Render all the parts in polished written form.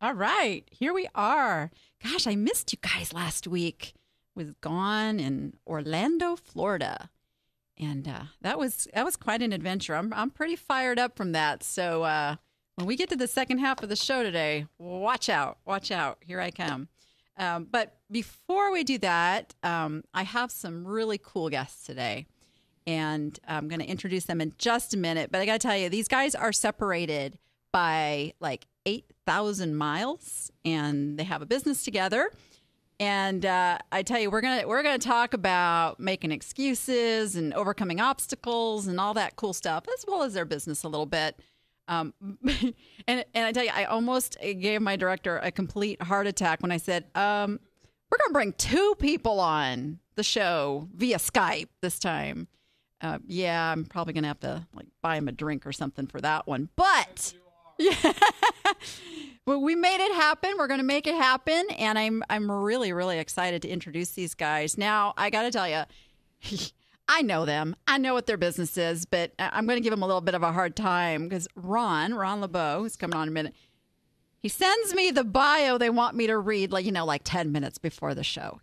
All right, here we are. Gosh, I missed you guys last week. Was gone in Orlando, Florida, and that was quite an adventure. I'm pretty fired up from that. So when we get to the second half of the show today, watch out! Here I come. But before we do that, I have some really cool guests today. And I'm going to introduce them in just a minute. But I got to tell you, these guys are separated by like 8,000 miles, and they have a business together. And I tell you, we're gonna talk about making excuses and overcoming obstacles and all that cool stuff, as well as their business a little bit. And I tell you, I almost gave my director a complete heart attack when I said, we're gonna bring two people on the show via Skype this time. Yeah, I'm probably going to have to like buy him a drink or something for that one. But yeah, well, we made it happen. We're going to make it happen. And I'm really, really excited to introduce these guys. Now, I got to tell you, I know them. I know what their business is, but I'm going to give them a little bit of a hard time because Ron LeBeau, who's coming on in a minute, he sends me the bio they want me to read, like 10 minutes before the show.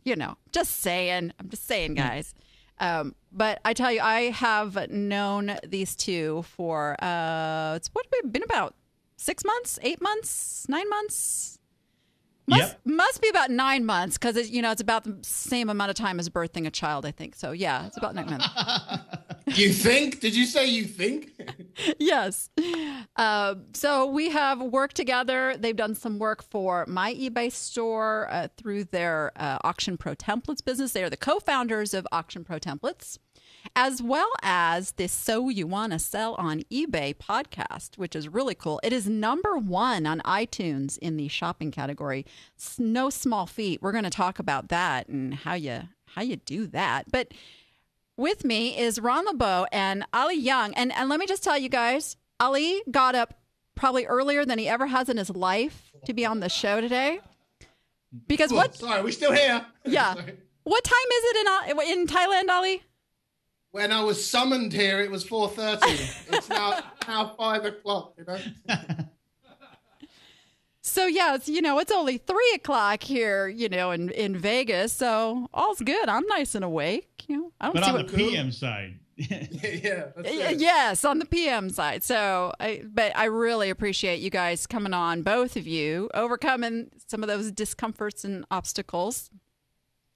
Just saying. I'm just saying, guys. But I tell you, I have known these two for, it's been about 6 months, 8 months, 9 months. Must be about 9 months because it's about the same amount of time as birthing a child, I think. So yeah, it's about 9 months. You think? Did you say you think? Yes. So we have worked together. They've done some work for my eBay store through their Auction Pro Templates business. They are the co-founders of Auction Pro Templates, as well as the So You Want to Sell on eBay podcast, which is really cool. It is #1 on iTunes in the shopping category. It's no small feat. We're going to talk about that and how you do that. But with me is Ron LeBeau and Ali Young. And let me just tell you guys, Ali got up probably earlier than he ever has in his life to be on the show today. Because Sorry, we're still here. Yeah. Sorry. What time is it in Thailand, Ali? When I was summoned here, it was 4:30. It's now 5 o'clock, So yeah, it's only 3 o'clock here, in Vegas. So all's good. I'm nice and awake. I don't but see on what the PM side. Yeah. That's it. Yes, on the PM side. So, but I really appreciate you guys coming on, both of you, overcoming some of those discomforts and obstacles.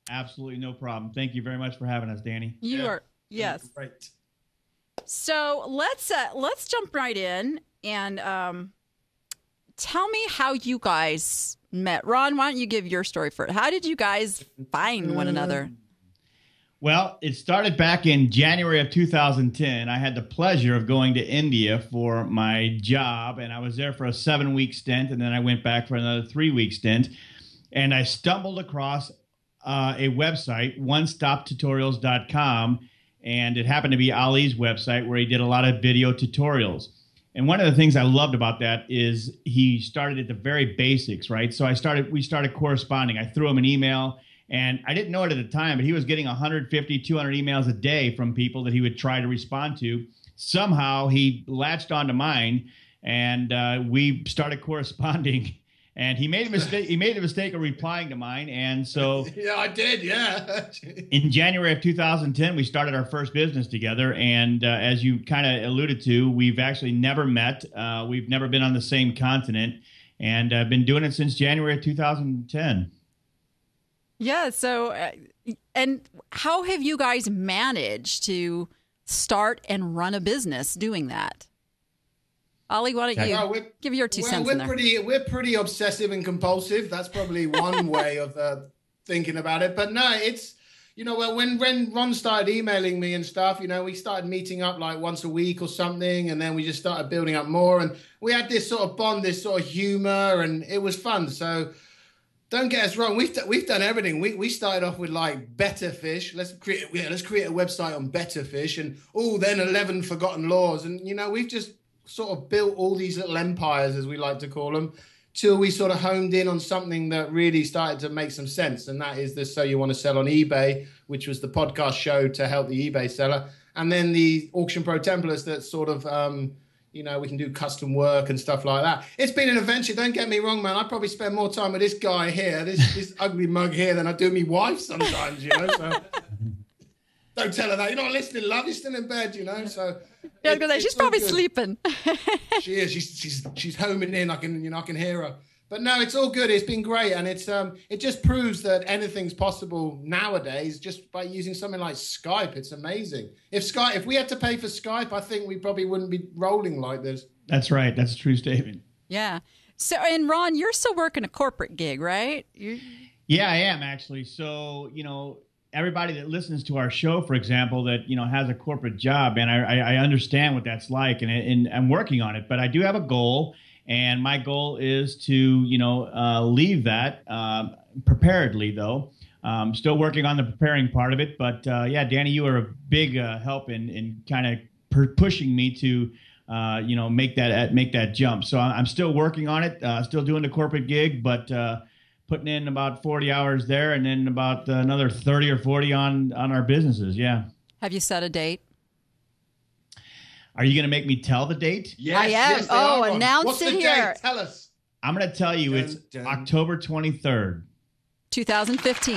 Absolutely no problem. Thank you very much for having us, Danny. You are, yes. Right. So let's jump right in and tell me how you guys met. Ron, why don't you give your story first? How did you guys find one another? Well, it started back in January of 2010. I had the pleasure of going to India for my job, and I was there for a 7-week stint, and then I went back for another 3-week stint. And I stumbled across a website, onestoptutorials.com, and it happened to be Ali's website where he did a lot of video tutorials. And one of the things I loved about that is he started at the very basics, right? So we started corresponding. I threw him an email. And I didn't know it at the time, but he was getting 150, 200 emails a day from people that he would try to respond to. Somehow he latched onto mine, and we started corresponding. And he made a mistake. He made the mistake of replying to mine, and so yeah, I did. Yeah. In January of 2010, we started our first business together. And as you kind of alluded to, we've actually never met. We've never been on the same continent, and I've been doing it since January of 2010. Yeah. So, and how have you guys managed to start and run a business doing that? Ali, why don't you give your 2 cents in there? We're pretty obsessive and compulsive. That's probably one way of thinking about it. But no, it's, when Ron started emailing me and stuff, we started meeting up like once a week or something. And then we just started building up more. And we had this sort of bond, this sort of humor, and it was fun. So don't get us wrong. We've done everything. We started off with like Better Fish. Let's create a website on Better Fish, and then 11 Forgotten Laws. And we've just sort of built all these little empires, as we like to call them, till we sort of honed in on something that really started to make some sense. And that is the So You Want to Sell on eBay, which was the podcast show to help the eBay seller, and then the Auction Pro Templates that sort of we can do custom work and stuff like that. It's been an adventure. Don't get me wrong, man. I probably spend more time with this guy here, this ugly mug here, than I do me wife sometimes, So don't tell her that. You're not listening, love. You're still in bed, So yeah, because she's probably sleeping. She is. She's homing in. I can hear her. But no, it's all good. It's been great, and it just proves that anything's possible nowadays just by using something like Skype. It's amazing. If we had to pay for Skype, I think we probably wouldn't be rolling like this. That's right. That's a true statement. Yeah. So, and Ron, you're still working a corporate gig, right? Yeah, I am actually. So, everybody that listens to our show, for example, that has a corporate job, and I understand what that's like, and I'm working on it. But I do have a goal. And my goal is to, leave that preparedly, though. Still working on the preparing part of it. But, yeah, Danny, you are a big help in kind of pushing me to, make that jump. So I'm still working on it, still doing the corporate gig, but putting in about 40 hours there and then about another 30 or 40 on our businesses. Yeah. Have you set a date? Are you going to make me tell the date? Yes, I am. Yes, announce What's it the here. Date? Tell us. I'm going to tell you it's October 23rd. 2015.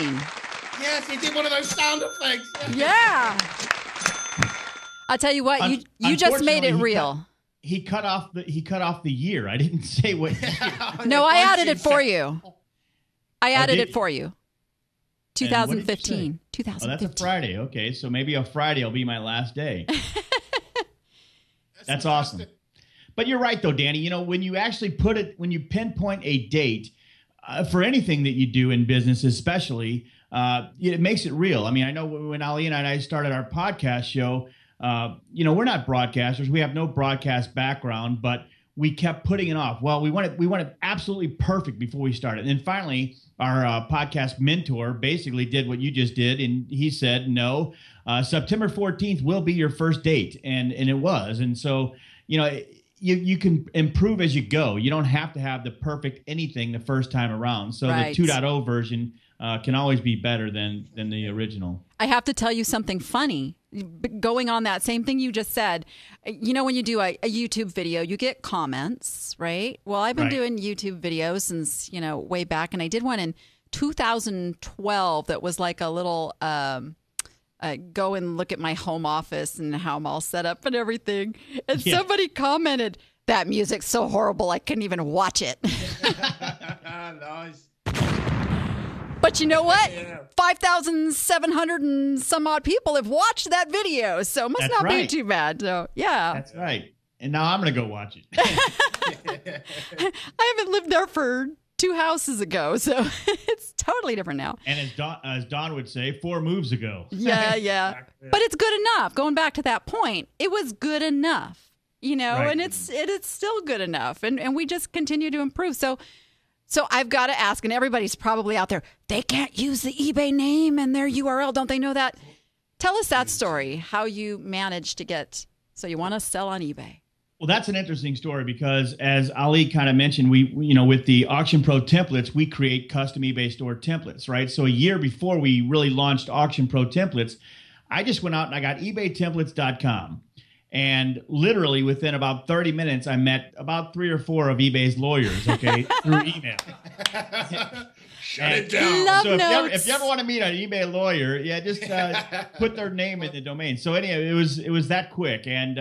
Yes, he did one of those sound effects. Yeah. I'll tell you what, you just made it real. He cut off the year. I didn't say what year. No, I added it for you. I added it for you. 2015. 2015. Oh, that's a Friday. Okay, so maybe a Friday will be my last day. That's awesome. But you're right, though, Danny. When you actually when you pinpoint a date for anything that you do in business, especially, it makes it real. I mean, I know when Ali and I started our podcast show, we're not broadcasters. We have no broadcast background, but we kept putting it off. Well, we wanted absolutely perfect before we started. And then finally, our podcast mentor basically did what you just did, and he said, no, September 14th will be your first date, and it was. And so, you can improve as you go. You don't have to have the perfect anything the first time around. So right. The 2.0 version can always be better than the original. I have to tell you something funny. Going on that same thing you just said, when you do a YouTube video, you get comments, right? Well, I've been doing YouTube videos since, way back. And I did one in 2012 that was like a little go and look at my home office and how I'm all set up and everything. And somebody commented, that music's so horrible, I couldn't even watch it. Nice. But you know what? 5,700 and some odd people have watched that video, so it must not be too bad. So, yeah. That's right. And now I'm going to go watch it. I haven't lived there for 2 houses ago, so it's totally different now. And as Don would say, 4 moves ago. Yeah. But it's good enough. Going back to that point, it was good enough, and it is still good enough. And we just continue to improve. So I've got to ask, and everybody's probably out there, they can't use the eBay name and their URL. Don't they know that? Tell us that story, how you managed to get, so you want to sell on eBay. Well, that's an interesting story because as Ali kind of mentioned, we with the Auction Pro templates, we create custom eBay store templates, right? So a year before we really launched Auction Pro templates, I just went out and I got ebaytemplates.com. And literally within about 30 minutes, I met about 3 or 4 of eBay's lawyers, through email. Shut it down. Love so notes. if you ever want to meet an eBay lawyer, just put their name in the domain. So anyway, it was that quick. And,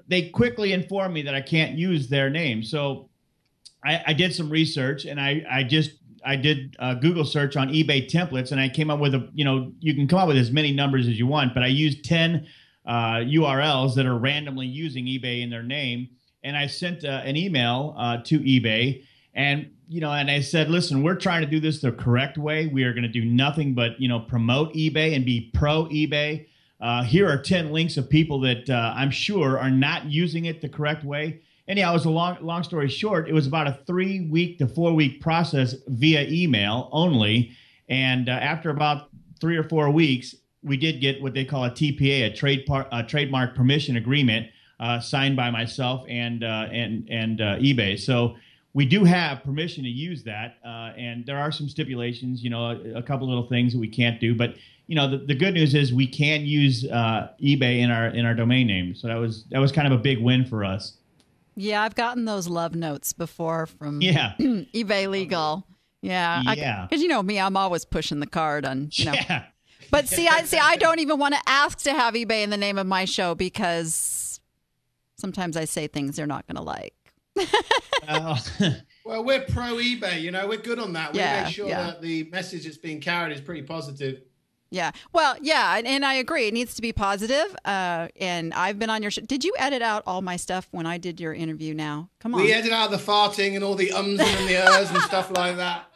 they quickly informed me that I can't use their name. So I did some research and I did a Google search on eBay templates, and I came up with you can come up with as many numbers as you want, but I used 10 URLs that are randomly using eBay in their name. And I sent an email to eBay and I said, listen, we're trying to do this the correct way. We are going to do nothing but, promote eBay and be pro eBay. Here are 10 links of people that I'm sure are not using it the correct way. Anyhow, it was a long story short. It was about a 3-week to 4-week process via email only. And after about 3 or 4 weeks, we did get what they call a TPA, a trademark permission agreement, signed by myself and eBay. So we do have permission to use that, and there are some stipulations. A couple little things that we can't do, but the good news is we can use eBay in our domain name. So that was kind of a big win for us. Yeah, I've gotten those love notes before from eBay Legal. Yeah, because me, I'm always pushing the card on. Yeah. But I don't even want to ask to have eBay in the name of my show because sometimes I say things they're not going to like. Well, we're pro eBay. We're good on that. We make sure that the message that's being carried is pretty positive. Yeah. Well, yeah, and I agree. It needs to be positive. And I've been on your show. Did you edit out all my stuff when I did your interview now? Come on. We edited out the farting and all the ums and the ers and stuff like that.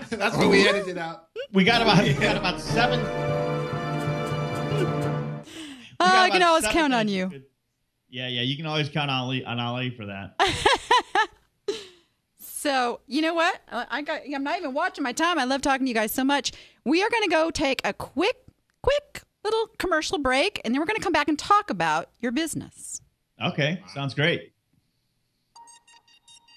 That's what we edited out. We got about 7. I can always count on you. Yeah, you can always count on Ali for that. So, you know what? I'm not even watching my time. I love talking to you guys so much. We are going to go take a quick little commercial break, and then we're going to come back and talk about your business. Okay, sounds great.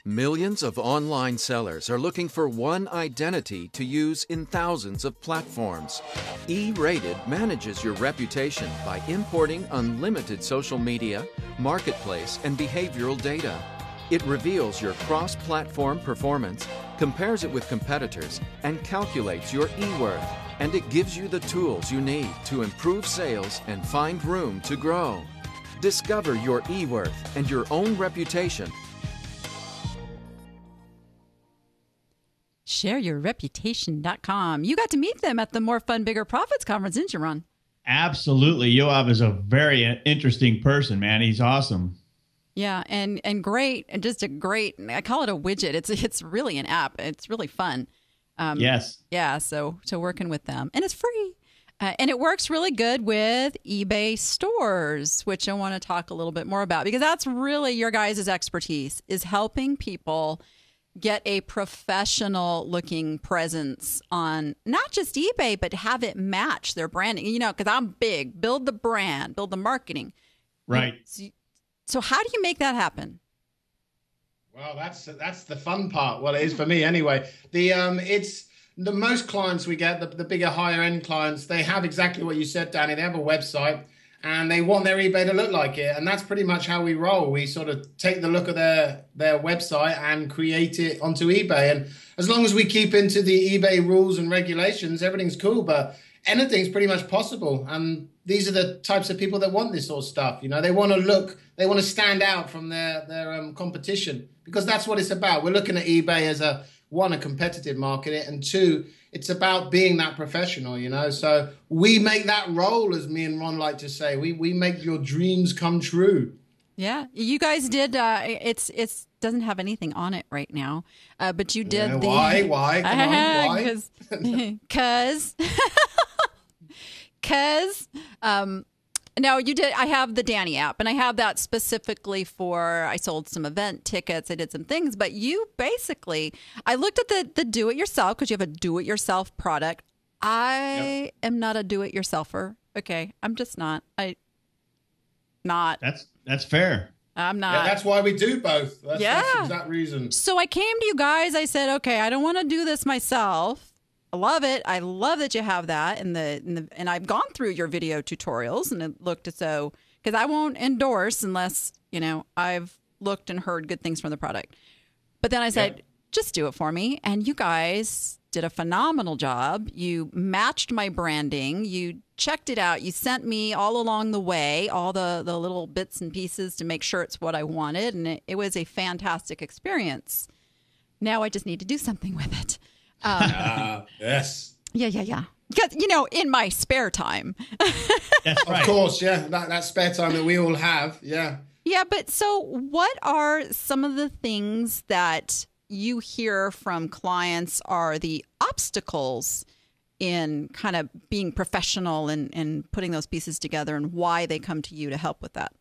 Millions of online sellers are looking for one identity to use in thousands of platforms. E-Rated manages your reputation by importing unlimited social media, marketplace, and behavioral data. It reveals your cross-platform performance, compares it with competitors, and calculates your e-worth. And it gives you the tools you need to improve sales and find room to grow. Discover your e-worth and your own reputation. ShareYourReputation.com. You got to meet them at the More Fun, Bigger Profits conference, didn't you, Ron? Absolutely. Yoav is a very interesting person, man. He's awesome. Yeah, and great, and just a great. I call it a widget. It's really an app. It's really fun. Yes. Yeah. So working with them, and it's free, and it works really good with eBay stores, which I want to talk a little bit more about because that's really your guys' expertise is helping people get a professional looking presence on not just eBay, but have it match their branding. Because I'm big. Build the brand, build the marketing. Right. So how do you make that happen? Well, that's the fun part. Well, it is for me anyway. It's the most clients we get, the bigger, higher end clients. They have exactly what you said, Danny. They have a website and they want their eBay to look like it, and that's pretty much how we roll. We sort of take the look of their website and create it onto eBay. And as long as we keep into the eBay rules and regulations, everything's cool. But anything's pretty much possible. And these are the types of people that want this sort of stuff. They want to stand out from their competition because that's what it's about. We're looking at eBay as a competitive market, and 2, it's about being that professional, So we make that role, as me and Ron like to say. We make your dreams come true. Yeah, you guys did. It's doesn't have anything on it right now, but you did. Why? Come on, why? Because no, you did. I have the Danny app, and I have that specifically for. I sold some event tickets. I did some things, but you basically. I looked at the do-it-yourself because you have a do-it-yourself product. I am not a do-it-yourselfer. Okay, I'm just not. Not. That's fair. I'm not. Yeah, that's why we do both. That's the exact reason. So I came to you guys. I said, okay, I don't want to do this myself. I love it. I love that you have that, and I've gone through your video tutorials, and it looked as though because I won't endorse unless I've looked and heard good things from the product. But then I said, just do it for me, and you guys did a phenomenal job. You matched my branding. You checked it out. You sent me all along the way all the little bits and pieces to make sure it's what I wanted, and it was a fantastic experience. Now I just need to do something with it. Yes. Yeah. Because, in my spare time. That's right. Of course, yeah. That spare time that we all have, yeah. Yeah, but so what are some of the things that you hear from clients are the obstacles in kind of being professional and putting those pieces together and why they come to you to help with that?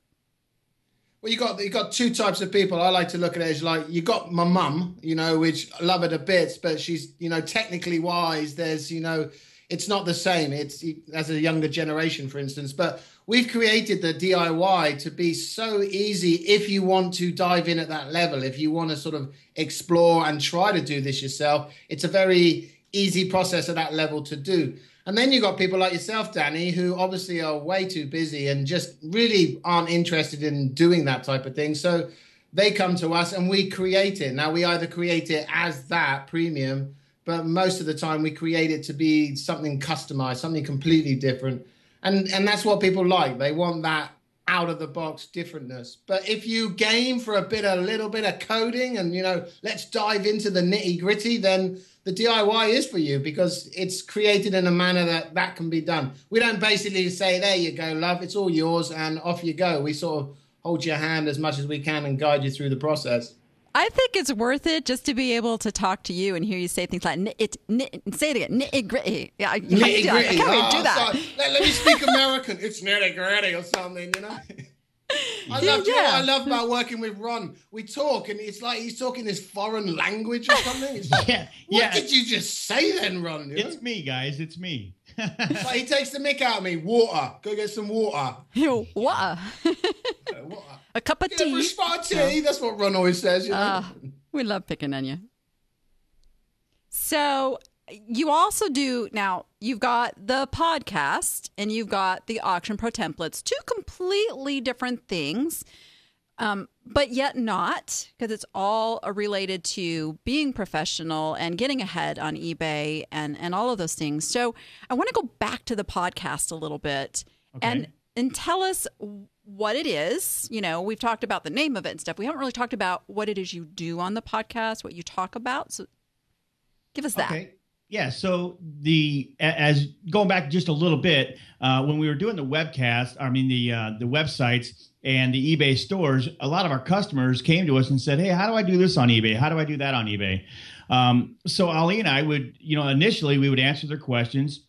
Well, you got 2 types of people. I like to look at it as like you got my mum, which I love her to bits, but she's, technically wise. There's, it's not the same. It's as a younger generation, for instance. But we've created the DIY to be so easy if you want to dive in at that level. If you want to sort of explore and try to do this yourself, it's a very easy process at that level to do. And then you've got people like yourself, Danny, who obviously are way too busy and just really aren't interested in doing that type of thing. So they come to us and we create it. Now, we either create it as that premium, but most of the time we create it to be something customized, something completely different. And that's what people like. They want that out of the box differentness. But if you game for a little bit of coding and, let's dive into the nitty gritty, then the DIY is for you because it's created in a manner that can be done. We don't basically say, there you go, love, it's all yours and off you go. We sort of hold your hand as much as we can and guide you through the process. I think it's worth it just to be able to talk to you and hear you say things like, say it again, nitty gritty. Yeah, nitty gritty. I can't really do that. Sorry. Let me speak American. It's nitty gritty or something, I love about working with Ron. We talk, and it's like he's talking this foreign language or something. It's like, what did you just say then, Ron? It's me, guys. It's me. It's like he takes the mick out of me. Water. Go get some water. Water. Water. A cup of tea. A spot tea. That's what Ron always says. We love picking on you. So you also do, now you've got the podcast and you've got the Auction Pro templates, two completely different things, but yet not, because it's all related to being professional and getting ahead on eBay and all of those things. So I want to go back to the podcast a little bit and tell us what it is. We've talked about the name of it and stuff. We haven't really talked about what it is you do on the podcast, what you talk about. So give us that. Okay. Yeah. So as going back just a little bit, when we were doing the webcast, the websites and the eBay stores, a lot of our customers came to us and said, hey, how do I do this on eBay? How do I do that on eBay? So Ali and I would, initially we would answer their questions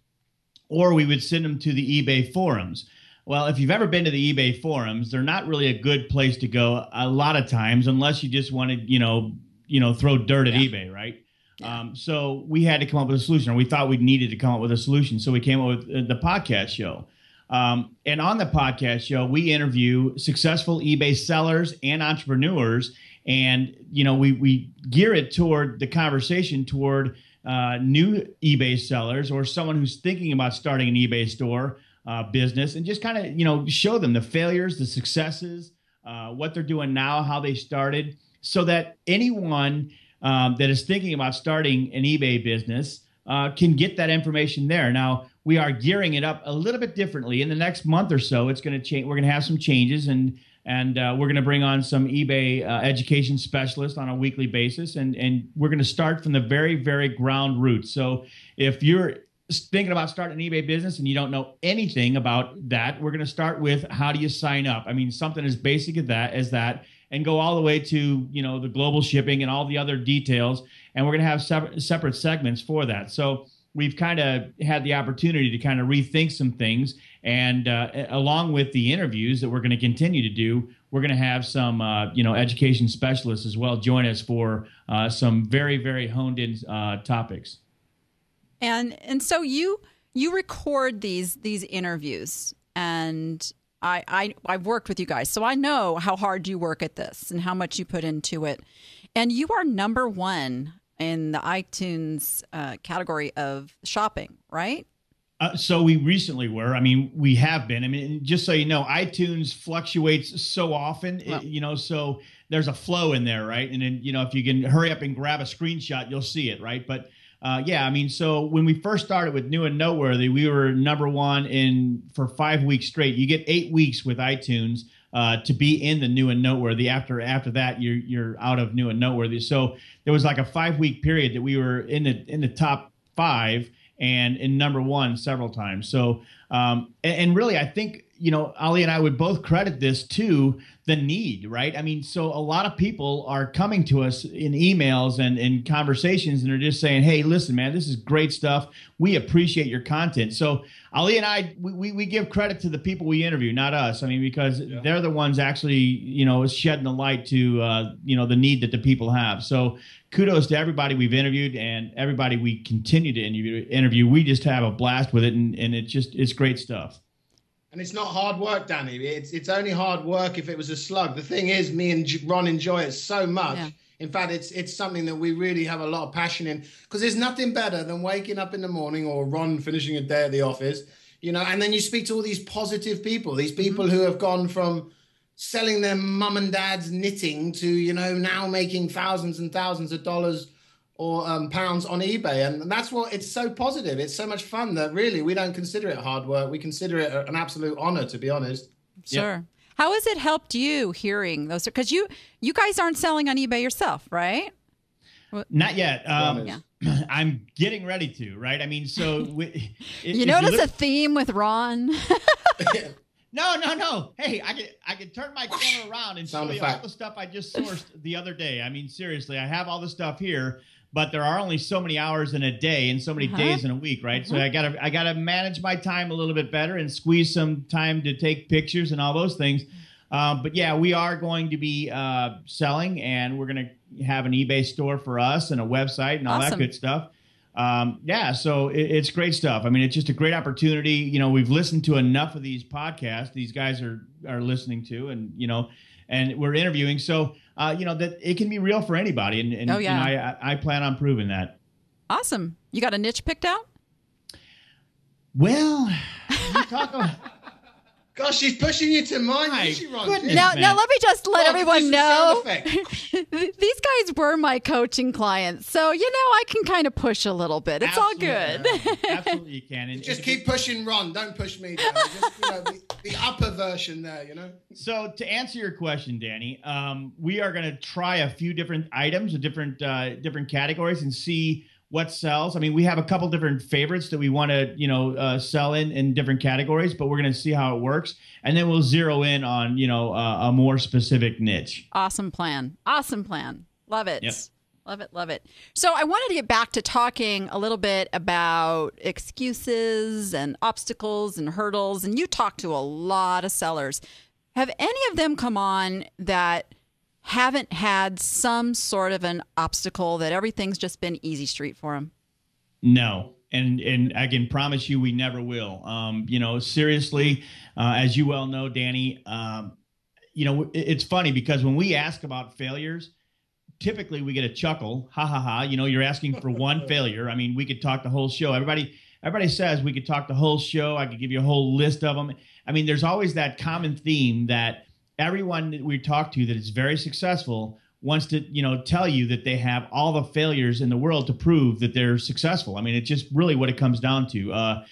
or we would send them to the eBay forums. Well, if you've ever been to the eBay forums, they're not really a good place to go a lot of times unless you just want to, throw dirt at eBay, right? Yeah. So we had to come up with a solution, or we thought we needed to come up with a solution. So we came up with the podcast show. And on the podcast show, we interview successful eBay sellers and entrepreneurs. And, we gear it toward the conversation toward new eBay sellers or someone who's thinking about starting an eBay store business, and just kind of, show them the failures, the successes, what they're doing now, how they started, so that anyone that is thinking about starting an eBay business can get that information there. Now, we are gearing it up a little bit differently. In the next month or so, it's going to change. We're going to have some changes, and we're going to bring on some eBay education specialists on a weekly basis, and we're going to start from the very, very ground roots. So if you're thinking about starting an eBay business and you don't know anything about that, we're going to start with how do you sign up? Something as basic as that, and go all the way to, the global shipping and all the other details. And we're going to have separate segments for that. So we've kind of had the opportunity to kind of rethink some things. And along with the interviews that we're going to continue to do, we're going to have some, education specialists as well join us for some very, very honed in topics. And so you record these interviews, and I've worked with you guys, so I know how hard you work at this and how much you put into it. And you are number one in the iTunes category of shopping, right? So we recently were. We have been. Just so you know, iTunes fluctuates so often, so there's a flow in there, right? And then, if you can hurry up and grab a screenshot, you'll see it, right? But so when we first started with New and Noteworthy, we were number one for 5 weeks straight. You get 8 weeks with iTunes to be in the New and Noteworthy. After that, you're out of New and Noteworthy. So there was like a 5-week period that we were in the top 5 and in number one several times. So and really, I think Ali and I would both credit this to the need, right? So a lot of people are coming to us in emails and in conversations, and they're just saying, hey, listen, man, this is great stuff. We appreciate your content. So Ali and I, we give credit to the people we interview, not us. Because they're the ones actually, shedding the light to, the need that the people have. So kudos to everybody we've interviewed and everybody we continue to interview. We just have a blast with it, and it's great stuff. And it's not hard work, Danny. It's only hard work if it was a slug. The thing is, me and Ron enjoy it so much. Yeah. In fact, it's something that we really have a lot of passion in, because there's nothing better than waking up in the morning, or Ron finishing a day at the office, you know, and then you speak to all these positive people, these people who have gone from selling their mum and dad's knitting to, you know, now making thousands and thousands of dollars or pounds on eBay. And that's what, it's so positive. It's so much fun that really we don't consider it hard work. We consider it an absolute honor, to be honest. Sure. Yep. How has it helped you hearing those? Because you guys aren't selling on eBay yourself, right? Not yet. Yeah. I'm getting ready to, right? I mean, so... you notice a theme with Ron? No. Hey, I can turn my camera around and show you all the stuff I just sourced the other day. I mean, seriously, I have all the stuff here, but there are only so many hours in a day and so many days in a week, right? So I gotta manage my time a little bit better and squeeze some time to take pictures and all those things. But yeah, we are going to be selling, and we're going to have an eBay store for us and a website and all that good stuff. So it's great stuff. I mean, it's just a great opportunity. You know, we've listened to enough of these podcasts these guys are listening to, and, you know, and we're interviewing. So, that it can be real for anybody. And you know, I plan on proving that. Awesome. You got a niche picked out? Well, you talk about... Gosh, she's pushing you to mine. Now, let me just let everyone know. These guys were my coaching clients, so, you know, I can kind of push a little bit. It's all good. Absolutely, you can. And just keep pushing Ron. Don't push me down. Just, you know, the upper version there, you know. So to answer your question, Danny, we are going to try a few different items, different categories, and see what sells. I mean, we have a couple different favorites that we want to, sell in different categories, but we're going to see how it works. And then we'll zero in on, a more specific niche. Awesome plan. Love it. Yep. Love it. So I wanted to get back to talking a little bit about excuses and obstacles and hurdles. And you talk to a lot of sellers. Have any of them come on that haven't had some sort of an obstacle, that everything's just been easy street for them? No. And I can promise you we never will. Seriously, as you well know, Danny, it's funny because when we ask about failures, typically we get a chuckle. Ha ha ha. You're asking for one failure. I mean, we could talk the whole show. Everybody says we could talk the whole show. I could give you a whole list of them. I mean, there's always that common theme that everyone that we talk to that is very successful wants to, tell you that they have all the failures in the world to prove that they're successful. I mean, it's just really what it comes down to.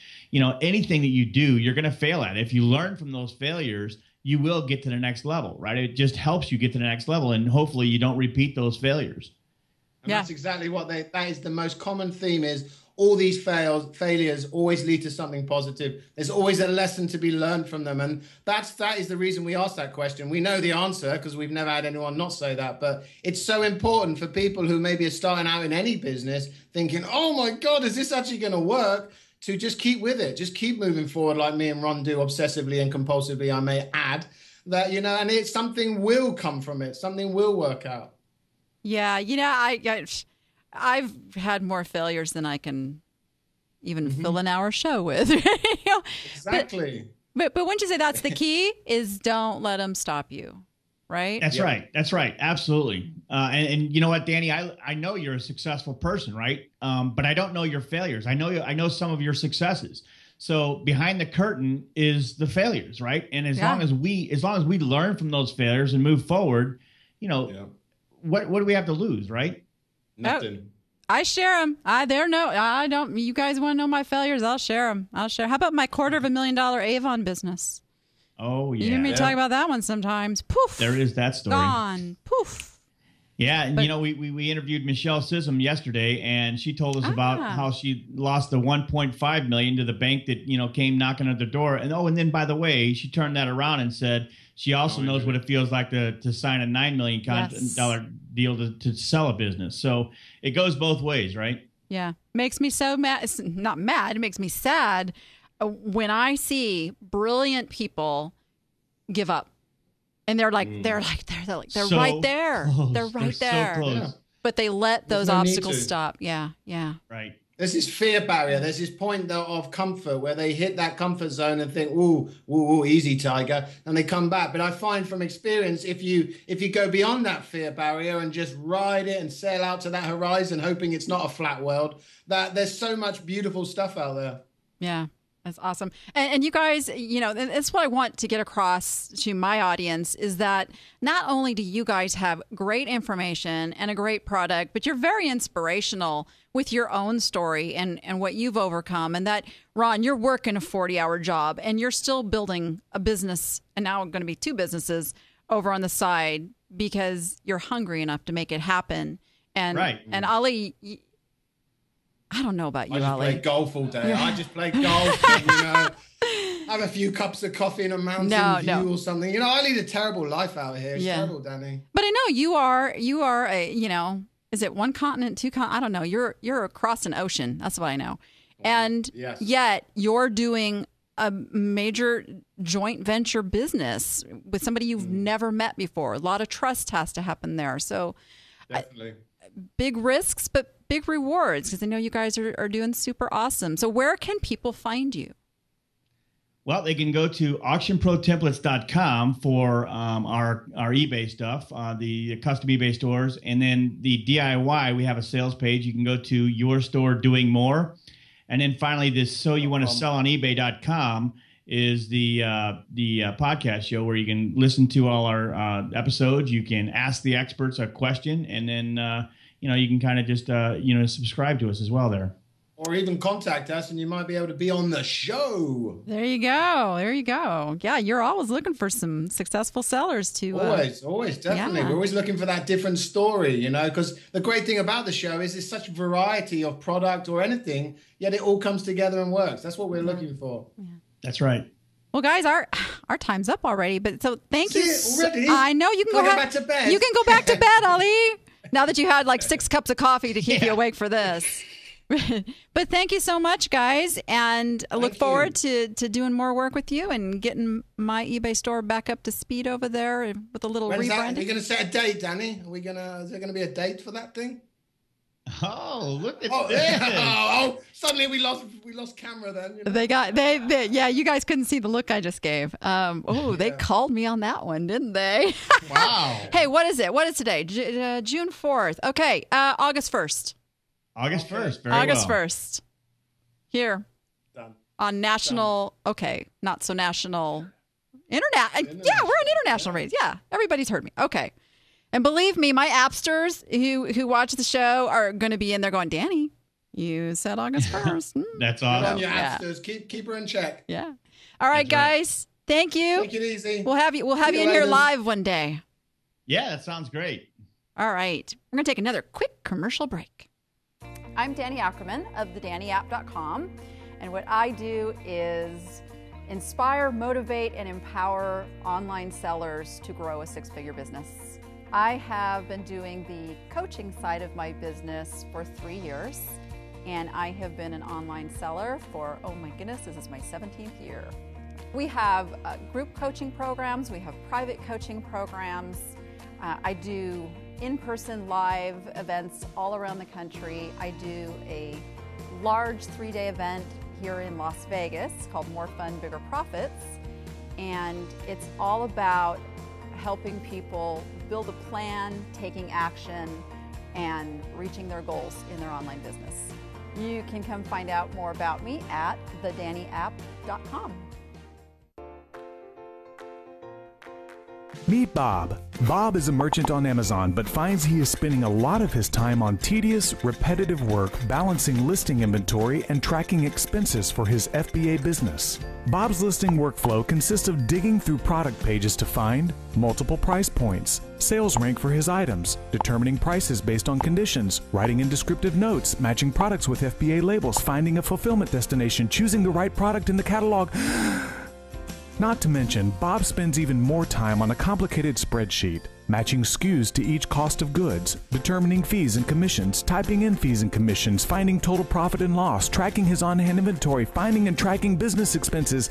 Anything that you do, you're going to fail at. If you learn from those failures, you will get to the next level, right? It just helps you get to the next level, and hopefully you don't repeat those failures. And that's exactly what that is the most common theme is. All these failures always lead to something positive. There's always a lesson to be learned from them. And that is the reason we asked that question. We know the answer because we've never had anyone not say that. But it's so important for people who maybe are starting out in any business thinking, oh my God, is this actually going to work? To just keep with it. Just keep moving forward like me and Ron do obsessively and compulsively, I may add. That, and it's something will come from it. Something will work out. Yeah, I've had more failures than I can even fill an hour show with. Exactly. But wouldn't you say that's the key? Is don't let them stop you, right? That's right. That's right. Absolutely. And you know what, Danny? I know you're a successful person, right? But I don't know your failures. I know some of your successes. So behind the curtain is the failures, right? And as long as we learn from those failures and move forward, what do we have to lose, right? Nothing. I share them. I don't. You guys want to know my failures? I'll share them. How about my $250,000 Avon business? Oh, yeah. You hear me talk about that one sometimes. Poof. There is that story. Gone. Poof. Yeah, and we interviewed Michelle Sissom yesterday, and she told us about how she lost the $1.5 million to the bank that came knocking at the door, and then by the way, she turned that around and said she also knows what it feels like to sign a $9 million dollar deal to sell a business. So it goes both ways, right? Yeah, makes me so mad. It's not mad. It makes me sad when I see brilliant people give up. And they're right there. They're right there. So close. But they let those obstacles stop. Yeah. Right. There's this fear barrier. There's this point of comfort where they hit that comfort zone and think, ooh, ooh, ooh, easy, tiger, and they come back. But I find from experience, if you go beyond that fear barrier and just ride it and sail out to that horizon, hoping it's not a flat world, that there's so much beautiful stuff out there. Yeah. That's awesome. And you guys, you know, that's what I want to get across to my audience is that not only do you guys have great information and a great product, but you're very inspirational with your own story and what you've overcome. And that, Ron, you're working a 40-hour job and you're still building a business, and now going to be 2 businesses over on the side because you're hungry enough to make it happen. And, right. And Ali, I don't know about you, Ali. I just play golf all day. I just play golf and, you know, have a few cups of coffee in a mountain view or something. You know, I lead a terrible life out here. It's terrible, Danny. But I know you are a, you know, is it 1 continent, 2 continents? I don't know. You're across an ocean. That's what I know. And yet you're doing a major joint venture business with somebody you've never met before. A lot of trust has to happen there. So definitely. Big risks, but big rewards, because I know you guys are doing super awesome. So where can people find you? Well, they can go to auctionprotemplates.com for our eBay stuff, the custom eBay stores. And then the DIY, we have a sales page. You can go to Your Store Doing More. And then finally, this So You Want to Sell on eBay.com is the podcast show where you can listen to all our episodes. You can ask the experts a question, and then you can kind of just subscribe to us as well there. Or even contact us and you might be able to be on the show. There you go. There you go. Yeah, you're always looking for some successful sellers to... Always, definitely. Yeah. We're always looking for that different story, you know, because the great thing about the show is there's such variety of product or anything, yet it all comes together and works. That's what we're looking for. Yeah. That's right. Well, guys, our time's up already, but so thank you. Already? I know you can go back to bed. You can go back to bed, Ali. Now that you had like 6 cups of coffee to keep you awake for this. But thank you so much, guys, and I look forward to doing more work with you and getting my eBay store back up to speed over there with a little rebranding. Are we going to set a date, Danny? Is there going to be a date for that thing? Oh, look at this! Yeah. Suddenly we lost camera. Then you know? they you guys couldn't see the look I just gave. They called me on that one, didn't they? Wow. Hey, what is it? What is today? June 4th. Okay, August 1st. August 1st. Very August well. 1st. Here. Done. On national. Done. Okay, not so national. Internet. Yeah, we're on international rates. Yeah, everybody's heard me. Okay. And believe me, my appsters who watch the show are going to be in there going, Danny, you said August 1st. That's awesome. On your appsters. Keep her in check. Yeah. All right, guys. Thank you. Take it easy. We'll have you in here live one day. Yeah, that sounds great. All right. We're going to take another quick commercial break. I'm Danny Ackerman of thedannyapp.com. And what I do is inspire, motivate, and empower online sellers to grow a 6-figure business. I have been doing the coaching side of my business for 3 years, and I have been an online seller for, oh my goodness, this is my 17th year. We have group coaching programs, we have private coaching programs. I do in-person live events all around the country. I do a large 3-day event here in Las Vegas called More Fun, Bigger Profits, and it's all about helping people build a plan, taking action, and reaching their goals in their online business. You can come find out more about me at thedannyapp.com. Meet Bob. Bob is a merchant on Amazon, but finds he is spending a lot of his time on tedious, repetitive work balancing listing inventory and tracking expenses for his FBA business. Bob's listing workflow consists of digging through product pages to find multiple price points, sales rank for his items, determining prices based on conditions, writing in descriptive notes, matching products with FBA labels, finding a fulfillment destination, choosing the right product in the catalog. Not to mention, Bob spends even more time on a complicated spreadsheet, matching SKUs to each cost of goods, determining fees and commissions, typing in fees and commissions, finding total profit and loss, tracking his on-hand inventory, finding and tracking business expenses.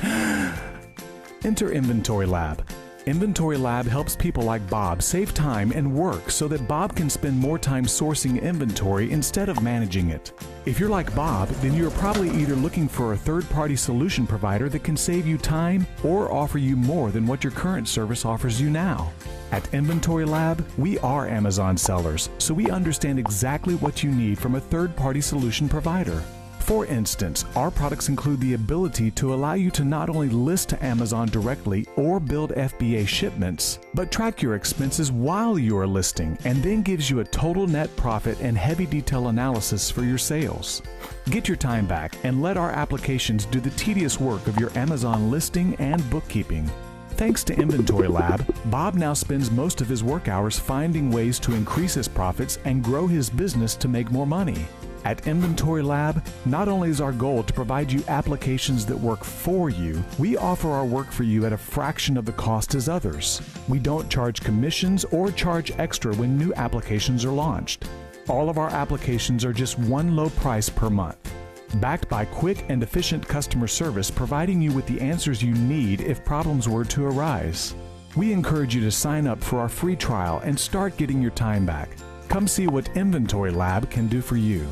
Enter Inventory Lab. Inventory Lab helps people like Bob save time and work so that Bob can spend more time sourcing inventory instead of managing it. If you're like Bob, then you're probably either looking for a third-party solution provider that can save you time or offer you more than what your current service offers you now. At Inventory Lab, we are Amazon sellers, so we understand exactly what you need from a third-party solution provider. For instance, our products include the ability to allow you to not only list to Amazon directly or build FBA shipments, but track your expenses while you are listing, and then gives you a total net profit and heavy detail analysis for your sales. Get your time back and let our applications do the tedious work of your Amazon listing and bookkeeping. Thanks to Inventory Lab, Bob now spends most of his work hours finding ways to increase his profits and grow his business to make more money. At Inventory Lab, not only is our goal to provide you applications that work for you, we offer our work for you at a fraction of the cost as others. We don't charge commissions or charge extra when new applications are launched. All of our applications are just one low price per month, backed by quick and efficient customer service, providing you with the answers you need if problems were to arise. We encourage you to sign up for our free trial and start getting your time back. Come see what Inventory Lab can do for you.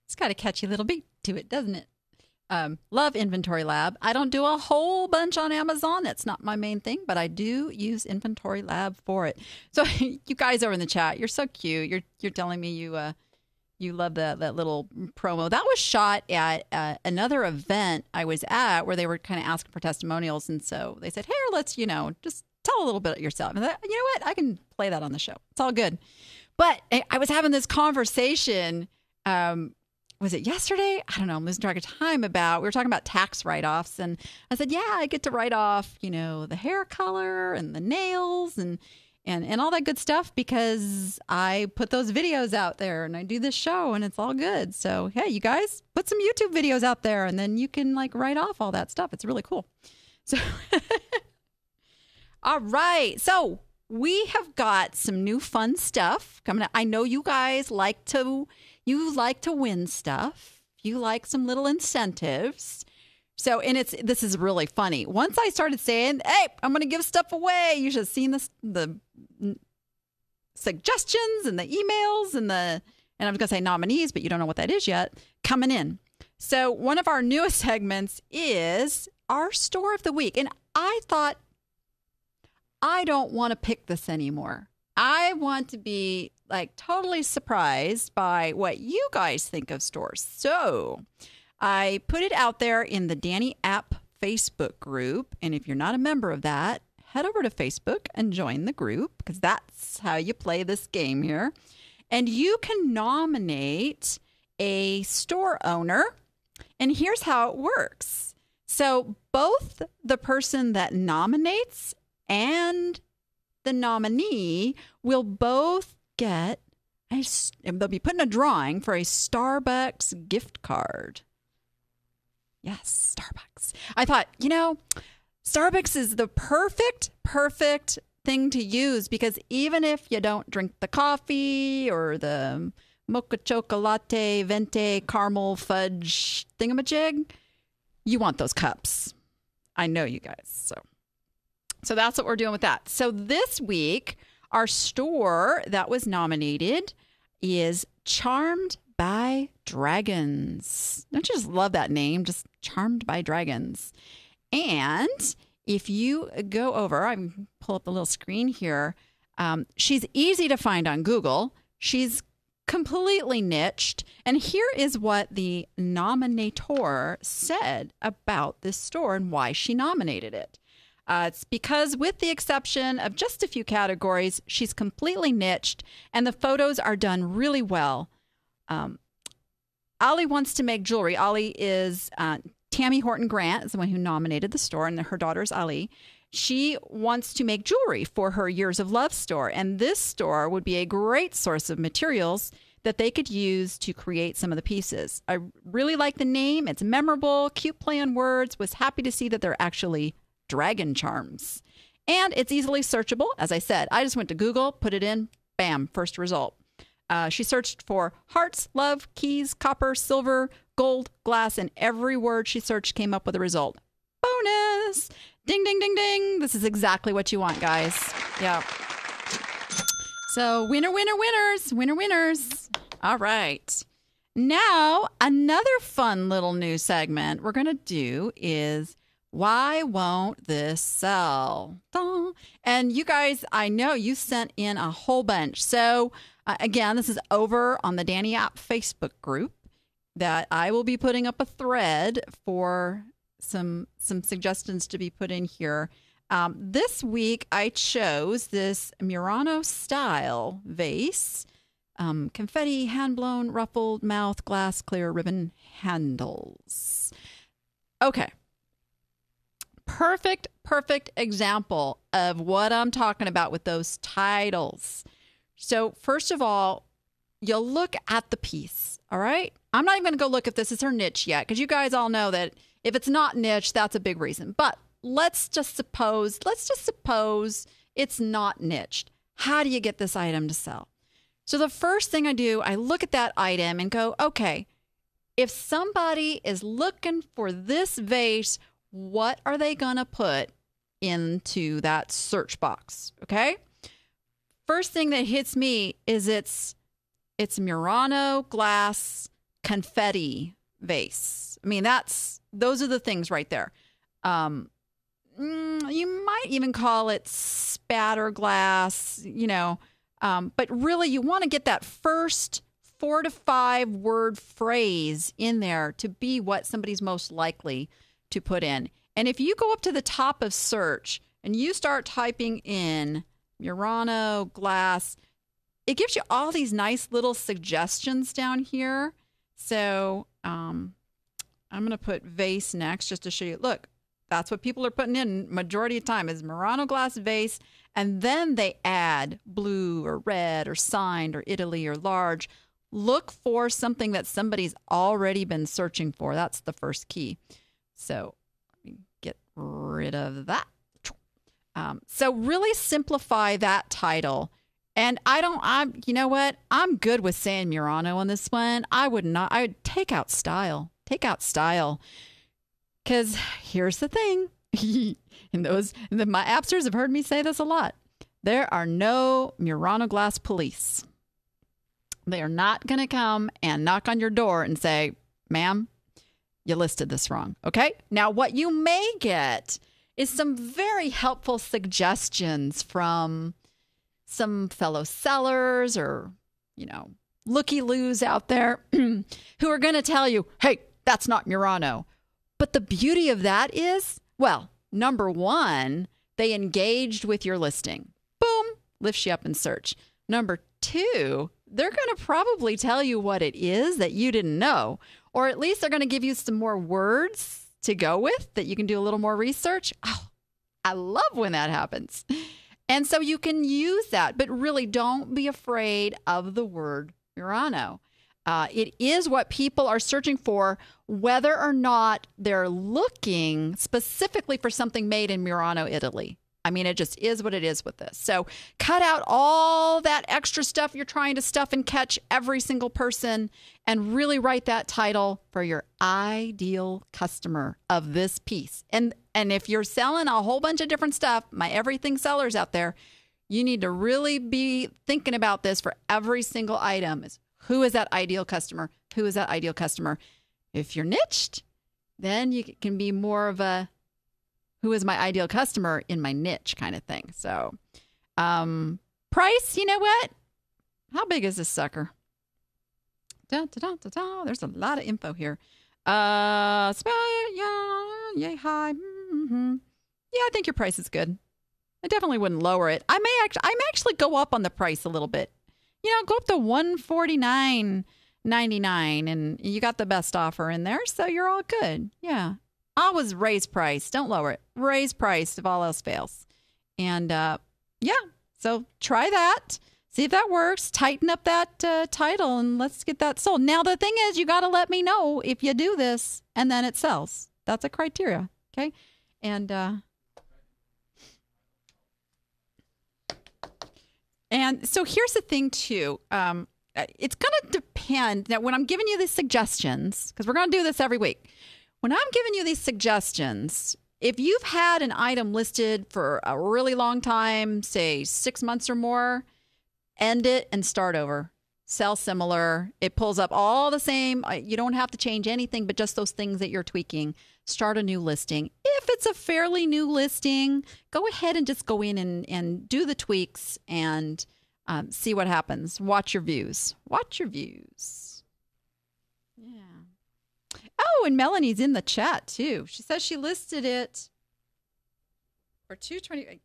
It's got a catchy little beat to it, doesn't it? Love Inventory Lab. I don't do a whole bunch on Amazon. That's not my main thing, but I do use Inventory Lab for it. So you guys over in the chat, you're so cute. You're telling me you love that little promo. That was shot at another event I was at where they were kind of asking for testimonials, and so they said, "Hey, let's just tell a little bit of yourself." And I thought, you know what? I can play that on the show. It's all good. But I was having this conversation. Was it yesterday? I don't know. I'm losing track of time. We were talking about tax write-offs, and I said, yeah, I get to write off, the hair color and the nails and all that good stuff because I put those videos out there and I do this show and it's all good. So, hey, you guys, put some YouTube videos out there and then you can write off all that stuff. It's really cool. So, all right. So we have got some new fun stuff coming up. I know you guys like to win stuff. You like some little incentives. So, and this is really funny. Once I started saying, hey, I'm going to give stuff away, you should have seen the suggestions and the emails and I was going to say nominees, but you don't know what that is yet, coming in. So one of our newest segments is our store of the week. And I thought, I don't want to pick this anymore. I want to be totally surprised by what you guys think of stores. So I put it out there in the Danny App Facebook group. And if you're not a member of that, head over to Facebook and join the group because that's how you play this game here. And you can nominate a store owner. And here's how it works. So both the person that nominates and the nominee will both get they'll be put in a drawing for a Starbucks gift card. Yes, Starbucks. I thought, Starbucks is the perfect thing to use because even if you don't drink the coffee or the mocha chocolate venti caramel fudge thingamajig, you want those cups. I know you guys. So that's what we're doing with that. So this week, our store that was nominated is Charmed by Dragons. Don't you just love that name? Just Charmed by Dragons. And if you go over, I can pull up the little screen here. She's easy to find on Google. She's completely niched. And here is what the nominator said about this store and why she nominated it. It's because with the exception of just a few categories, she's completely niched and the photos are done really well. Ollie wants to make jewelry. Ollie is Tammy Horton Grant is the one who nominated the store, and her daughter's Ollie. She wants to make jewelry for her Years of Love store, and this store would be a great source of materials that they could use to create some of the pieces. I really like the name. It's memorable, cute play on words. Was happy to see that they're actually dragon charms. And it's easily searchable. As I said, I just went to Google, put it in, bam, first result. She searched for hearts, love, keys, copper, silver, gold, glass, and every word she searched came up with a result. Bonus! Ding, ding, ding, ding. This is exactly what you want, guys. Yeah. So winner, winner, winners. Winner, winners. All right. Now, another fun little new segment we're going to do is, why won't this sell? And you guys, I know you sent in a whole bunch. So again, this is over on the Danny App Facebook group that I will be putting up a thread for some suggestions to be put in here. This week, I chose this Murano style vase. Confetti, hand-blown, ruffled, mouth, glass, clear, ribbon handles. Okay. Perfect example of what I'm talking about with those titles. So first of all, you'll look at the piece, all right? I'm not even going to go look if this is her niche yet, because you guys all know that if it's not niche, that's a big reason. But let's just suppose it's not niched. How do you get this item to sell? So the first thing I do, I look at that item and go, okay, if somebody is looking for this vase, what are they going to put into that search box? Okay. First thing that hits me is it's Murano glass confetti vase. I mean, those are the things right there. You might even call it spatter glass, but really you want to get that first 4 to 5 word phrase in there to be what somebody's most likely to put in. And if you go up to the top of search and you start typing in Murano glass, it gives you all these nice little suggestions down here. So I'm going to put vase next just to show you. Look, that's what people are putting in majority of the time is Murano glass vase. And then they add blue or red or signed or Italy or large. Look for something that somebody's already been searching for. That's the first key. So let me get rid of that. So really simplify that title. And you know what? I'm good with saying Murano on this one. I would take out style. Take out style. Because here's the thing. My appsters have heard me say this a lot. There are no Murano glass police. They are not going to come and knock on your door and say, ma'am, you listed this wrong. Okay? Now, what you may get is some very helpful suggestions from some fellow sellers or, looky-loos out there who are going to tell you, hey, that's not Murano. But the beauty of that is, well, number one, they engaged with your listing. Boom, lifts you up in search. Number two, they're going to probably tell you what it is that you didn't know, or at least they're going to give you some more words to go with that you can do a little more research. Oh, I love when that happens. And so you can use that, but really don't be afraid of the word Murano. It is what people are searching for, whether or not they're looking specifically for something made in Murano, Italy. I mean, it just is what it is with this. So cut out all that extra stuff you're trying to stuff and catch every single person and really write that title for your ideal customer of this piece. And if you're selling a whole bunch of different stuff, my everything sellers out there, you need to really be thinking about this for every single item. Who is that ideal customer? Who is that ideal customer? If you're niched, then you can be more of a who is my ideal customer in my niche kind of thing. So price, you know what? How big is this sucker? There's a lot of info here. Yeah, yay high. Mm-hmm. Yeah, I think your price is good. I definitely wouldn't lower it. I may actually go up on the price a little bit. Go up to $149.99, and you got the best offer in there, so you're all good. Yeah. Always raise price. Don't lower it. Raise price if all else fails. And, so try that. See if that works. Tighten up that title, and let's get that sold. Now, the thing is, you got to let me know if you do this, and then it sells. That's a criteria, okay? And so here's the thing, too. it's going to depend. Now, when I'm giving you these suggestions, because we're going to do this every week, when I'm giving you these suggestions, if you've had an item listed for a really long time, say 6 months or more, end it and start over. Sell similar. It pulls up all the same. You don't have to change anything but just those things that you're tweaking. Start a new listing. If it's a fairly new listing, go ahead and just go in and do the tweaks and see what happens. Watch your views. Watch your views. Yeah. Oh, and Melanie's in the chat too. She says she listed it for $220.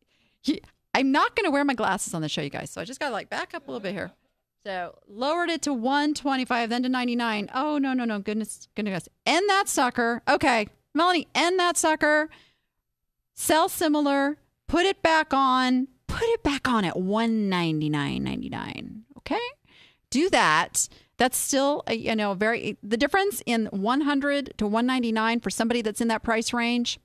I'm not going to wear my glasses on the show, you guys. So I just got to back up a little bit here. So lowered it to $125, then to $99. Oh, no. Goodness. End that sucker. Okay. Melanie, end that sucker. Sell similar. Put it back on. Put it back on at $199.99. Okay? Do that. That's still, the difference in $100 to $199 for somebody that's in that price range,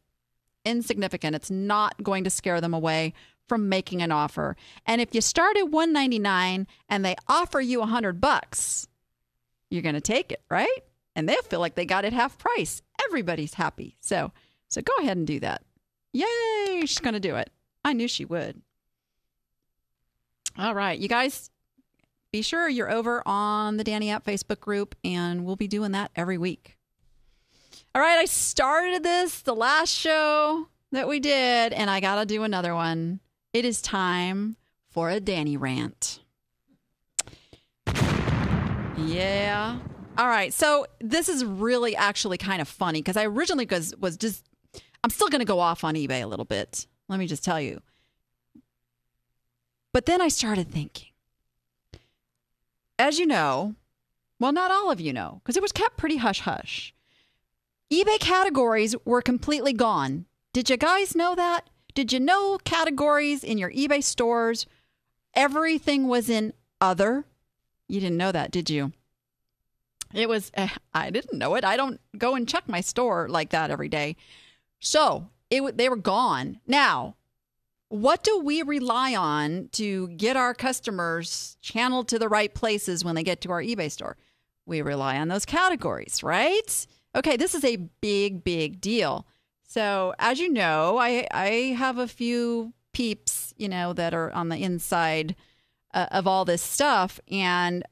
insignificant. It's not going to scare them away from making an offer. And if you start at $199 and they offer you $100, you're going to take it, right? And they'll feel like they got it half price. Everybody's happy. So go ahead and do that. Yay, she's going to do it. I knew she would. All right, you guys, be sure you're over on the Danny App Facebook group, and we'll be doing that every week. All right, I started this the last show that we did, and I got to do another one. It is time for a Danny rant. Yeah. All right. So this is really actually kind of funny because I originally was just, I'm still going to go off on eBay a little bit. Let me just tell you. But then I started thinking, as you know, well, not all of you know, because it was kept pretty hush-hush. eBay categories were completely gone. Did you guys know that? Did you know categories in your eBay stores, everything was in other? You didn't know that, did you? It was, I didn't know it. I don't go and check my store like that every day. So they were gone. Now, what do we rely on to get our customers channeled to the right places when they get to our eBay store? We rely on those categories, right? Okay, this is a big, big deal. So as you know, I have a few peeps, that are on the inside of all this stuff. And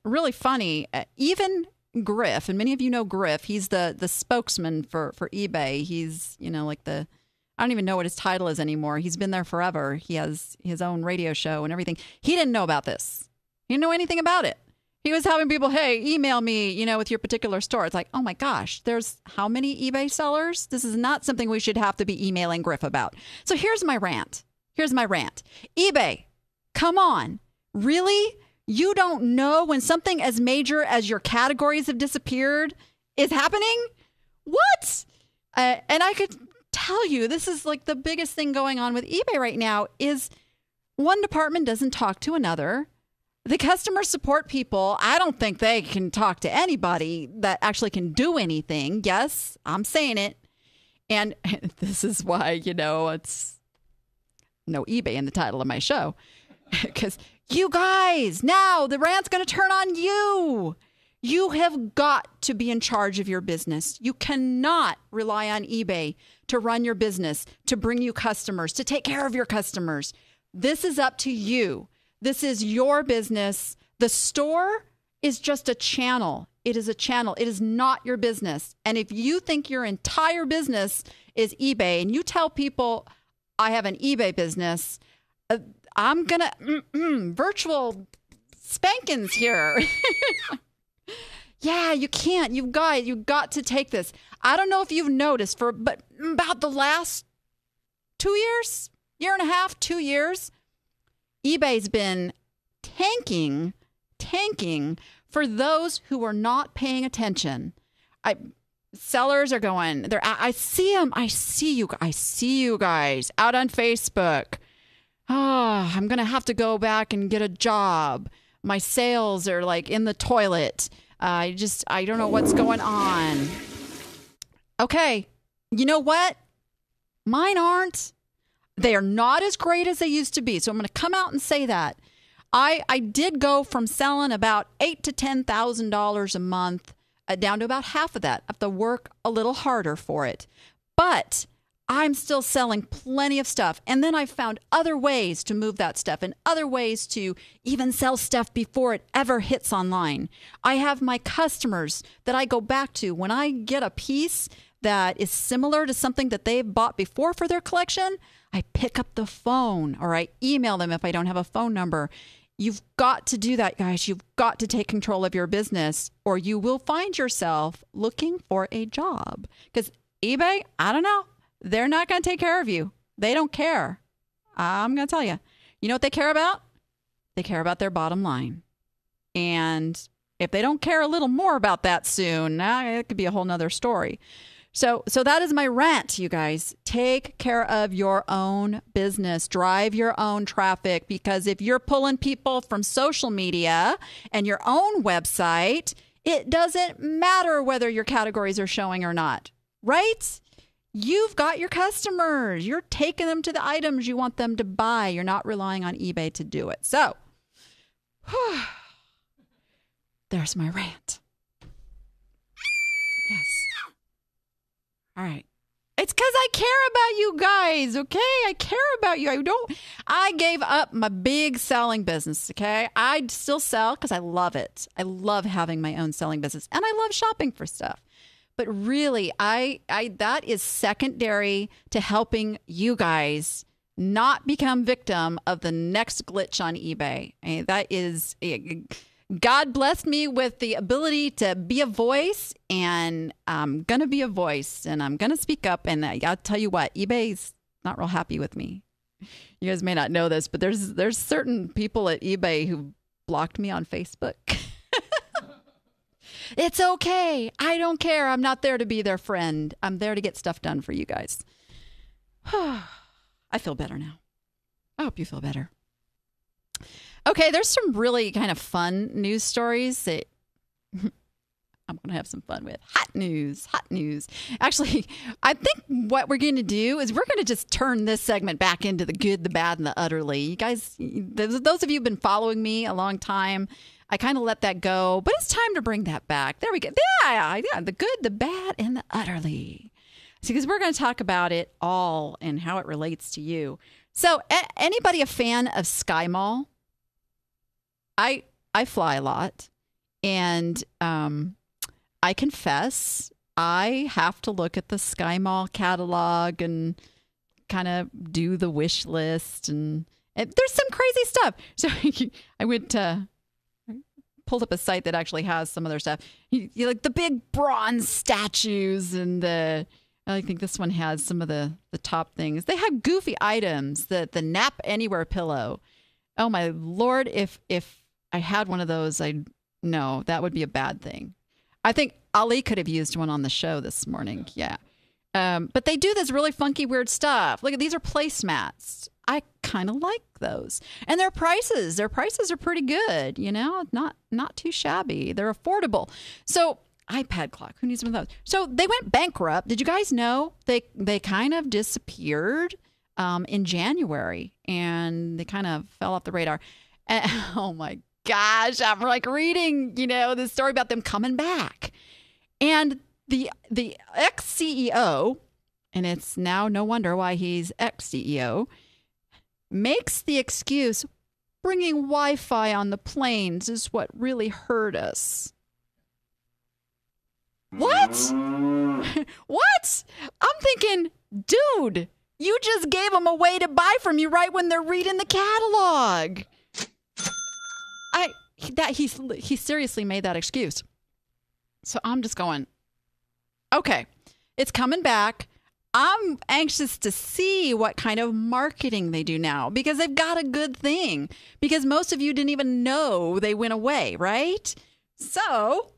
really funny, even Griff, and many of you know Griff, he's the spokesman for eBay. He's, I don't even know what his title is anymore. He's been there forever. He has his own radio show and everything. He didn't know about this. He didn't know anything about it. He was having people, hey, email me, with your particular store. It's like, oh my gosh, there's how many eBay sellers? This is not something we should have to be emailing Griff about. So here's my rant. eBay, come on. Really? You don't know when something as major as your categories have disappeared is happening? What? And I could tell you, this is like the biggest thing going on with eBay right now is one department doesn't talk to another. The customer support people, I don't think they can talk to anybody that actually can do anything. Yes, I'm saying it. And this is why, it's no eBay in the title of my show. Because you guys, now the rant's going to turn on you. You have got to be in charge of your business. You cannot rely on eBay to run your business, to bring you customers, to take care of your customers. This is up to you. This is your business. The store is just a channel. It is a channel. It is not your business. And if you think your entire business is eBay and you tell people, I have an eBay business, I'm going to virtual spankings here. Yeah, you can't. You've got to take this. I don't know if you've noticed but about the last 2 years, year and a half, 2 years, eBay's been tanking for those who are not paying attention. Sellers are going, I see them. I see you guys out on Facebook. I'm going to have to go back and get a job. My sales are like in the toilet. I don't know what's going on. Okay. You know what? Mine aren't. They are not as great as they used to be. So I'm going to come out and say that. I did go from selling about $8,000 to $10,000 a month down to about half of that. I have to work a little harder for it. But I'm still selling plenty of stuff. And then I found other ways to move that stuff and other ways to even sell stuff before it ever hits online. I have my customers that I go back to when I get a piece that is similar to something that they've bought before for their collection. I pick up the phone or I email them if I don't have a phone number. You've got to do that, guys. You've got to take control of your business or you will find yourself looking for a job. Because eBay, I don't know. They're not going to take care of you. They don't care. I'm going to tell you. You know what they care about? They care about their bottom line. And if they don't care a little more about that soon, it could be a whole nother story. So that is my rant, you guys. Take care of your own business. Drive your own traffic, because if you're pulling people from social media and your own website, it doesn't matter whether your categories are showing or not, right? You've got your customers. You're taking them to the items you want them to buy. You're not relying on eBay to do it. So, there's my rant. Yes. All right. It's because I care about you guys, okay? I care about you. I gave up my big selling business, okay? I still sell because I love it. I love having my own selling business, and I love shopping for stuff. But really, I that is secondary to helping you guys not become victim of the next glitch on eBay. That is, God blessed me with the ability to be a voice, and I'm going to be a voice, and I'm going to speak up. And I'll tell you what, eBay's not real happy with me. You guys may not know this, but there's certain people at eBay who blocked me on Facebook. It's okay. I don't care. I'm not there to be their friend. I'm there to get stuff done for you guys. I feel better now. I hope you feel better. Okay, there's some really kind of fun news stories that I'm going to have some fun with. Hot news. Actually, I think what we're going to do is we're going to just turn this segment back into the good, the bad, and the utterly. You guys, those of you who've been following me a long time, I kind of let that go, but it's time to bring that back. There we go. Yeah, the good, the bad, and the utterly. See, because we're going to talk about it all and how it relates to you. So, anybody a fan of Sky Mall? I fly a lot, and I confess I have to look at the Sky Mall catalog and kind of do the wish list, and there's some crazy stuff. So I went to pulled up a site that actually has some of their stuff. You like the big bronze statues, and I think this one has some of the top things. They have goofy items. The Nap Anywhere pillow. Oh my Lord! If I had one of those, no, that would be a bad thing. I think Ali could have used one on the show this morning. Yeah. But they do this really funky, weird stuff. Look at these are placemats. I kind of like those. And their prices are pretty good, not too shabby. They're affordable. So iPad clock, who needs one of those? So they went bankrupt. Did you guys know they kind of disappeared in January, and they kind of fell off the radar. And, oh my gosh, I'm like reading, this story about them coming back. And the ex-CEO, and it's now no wonder why he's ex-CEO, makes the excuse bringing Wi-Fi on the planes is what really hurt us. What? What? I'm thinking, dude, you just gave them a way to buy from you right when they're reading the catalog. He seriously made that excuse. So I'm just going, okay, it's coming back. I'm anxious to see what kind of marketing they do now, because they've got a good thing, because most of you didn't even know they went away, right? So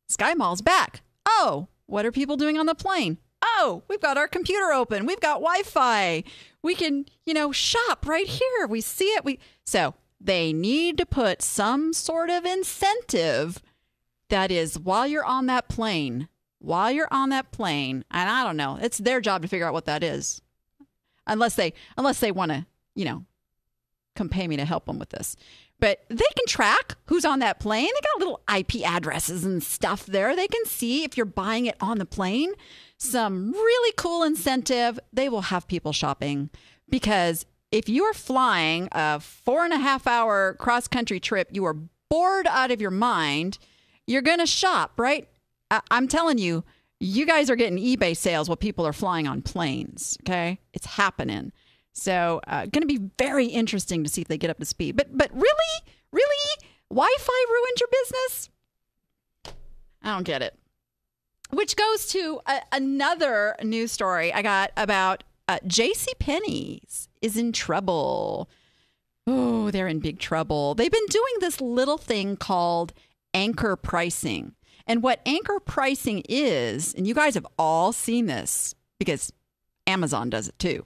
Sky Mall's back. Oh, what are people doing on the plane? Oh, we've got our computer open. We've got Wi-Fi. We can, shop right here. We see it. So they need to put some sort of incentive that is while you're on that plane, and I don't know, it's their job to figure out what that is. Unless they want to, come pay me to help them with this. But they can track who's on that plane. They got little IP addresses and stuff there. They can see if you're buying it on the plane. Some really cool incentive. They will have people shopping, because if you are flying a 4.5-hour cross-country trip, you are bored out of your mind. You're going to shop, right? I'm telling you, you guys are getting eBay sales while people are flying on planes, okay? It's happening. So going to be very interesting to see if they get up to speed. But really, Wi-Fi ruined your business? I don't get it. Which goes to another news story I got about JCPenney's is in trouble. Oh, they're in big trouble. They've been doing this little thing called anchor pricing. And what anchor pricing is, and you guys have all seen this because Amazon does it too,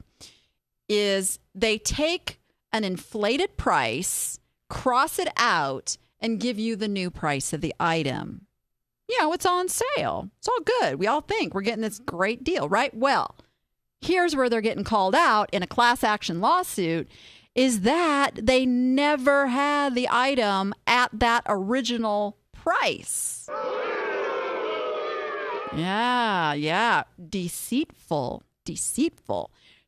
is they take an inflated price, cross it out, and give you the new price of the item. You know, it's on sale. It's all good. We all think we're getting this great deal, right? Well, here's where they're getting called out in a class action lawsuit, is that they never had the item at that original price. Yeah. Deceitful.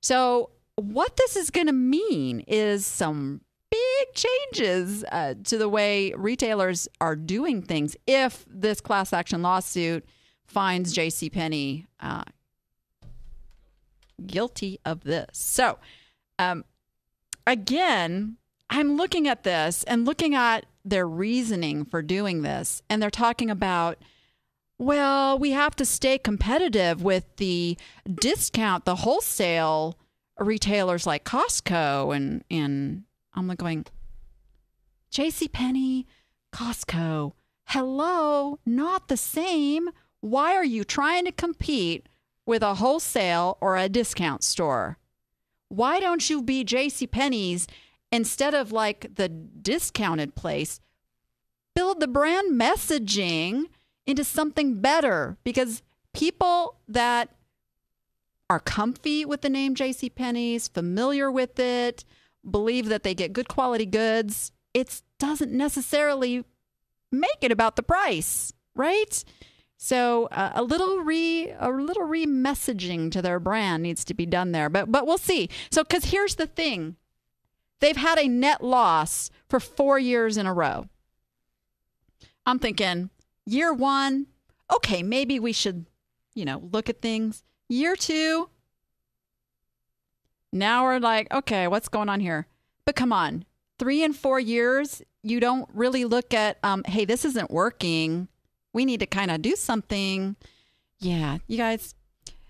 So what this is going to mean is some big changes to the way retailers are doing things if this class action lawsuit finds JCPenney guilty of this. So, again, I'm looking at this and looking at their reasoning for doing this, and they're talking about, well, we have to stay competitive with the discount, the wholesale retailers like Costco, and I'm like going, JCPenney, Costco, hello, not the same. Why are you trying to compete with a wholesale or a discount store? Why don't you be JCPenney's instead of like the discounted place? Build the brand messaging into something better, because people that are comfy with the name JCPenney's, familiar with it, believe that they get good quality goods, it doesn't necessarily make it about the price, right? So a little re-messaging to their brand needs to be done there, but we'll see. So, because here's the thing, they've had a net loss for 4 years in a row. I'm thinking, year one, okay, maybe we should, look at things. Year two, now we're like, okay, what's going on here? But come on, 3 and 4 years, you don't really look at, hey, this isn't working. We need to kind of do something. Yeah, you guys,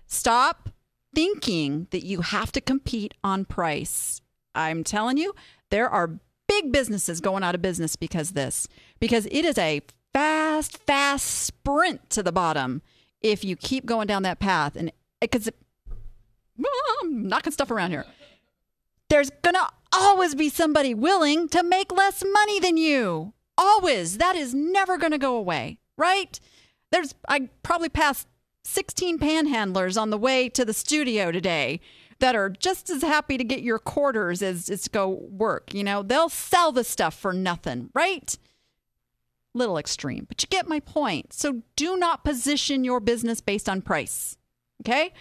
stop thinking that you have to compete on price. I'm telling you, there are big businesses going out of business because it is a fast sprint to the bottom if you keep going down that path. And because I'm knocking stuff around here, there's gonna always be somebody willing to make less money than you. Always. That is never gonna go away, right? I probably passed 16 panhandlers on the way to the studio today that are just as happy to get your quarters as to go work. They'll sell the stuff for nothing, right? Little extreme, but you get my point. So do not position your business based on price. Okay?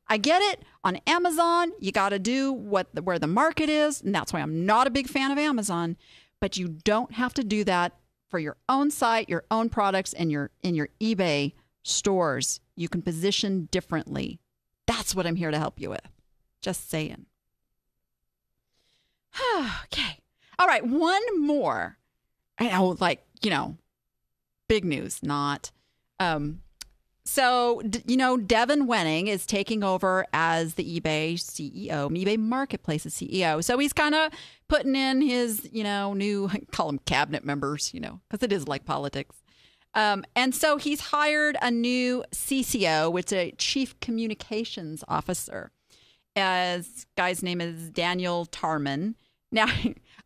I get it. On Amazon, you got to do where the market is, and that's why I'm not a big fan of Amazon. But you don't have to do that for your own site, your own products, and in your eBay stores. You can position differently. That's what I'm here to help you with. Just saying. Okay. All right. One more. I know, big news, not. So, Devin Wenning is taking over as the eBay CEO, eBay Marketplace's CEO. So he's kind of putting in his, new, call them cabinet members, because it is like politics. And so he's hired a new CCO, which is a Chief Communications Officer. His guy's name is Daniel Tarman. Now,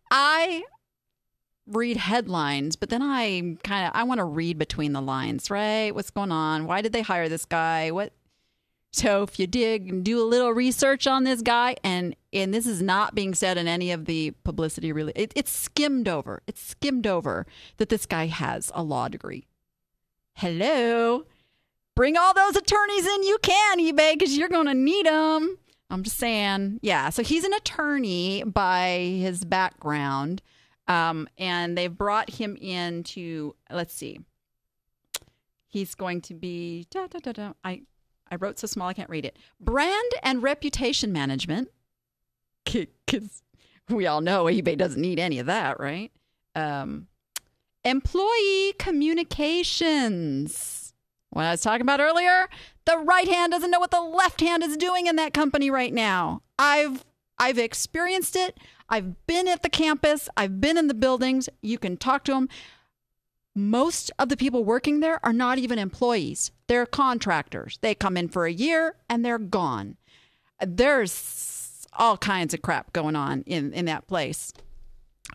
I read headlines, but then I want to read between the lines, right? What's going on? Why did they hire this guy? So if you dig and do a little research on this guy, and this is not being said in any of the publicity, really, it's skimmed over. It's skimmed over that this guy has a law degree. Hello. Bring all those attorneys in you can, eBay, because you're going to need them. I'm just saying. Yeah, so he's an attorney by his background, and they've brought him in to, let's see. He's going to be, I wrote so small I can't read it. Brand and reputation management, because we all know eBay doesn't need any of that, right? Employee communications. What I was talking about earlier, the right hand doesn't know what the left hand is doing in that company right now. I've experienced it. I've been at the campus. I've been in the buildings. You can talk to them. Most of the people working there are not even employees. They're contractors. They come in for a year and they're gone. There's all kinds of crap going on in that place.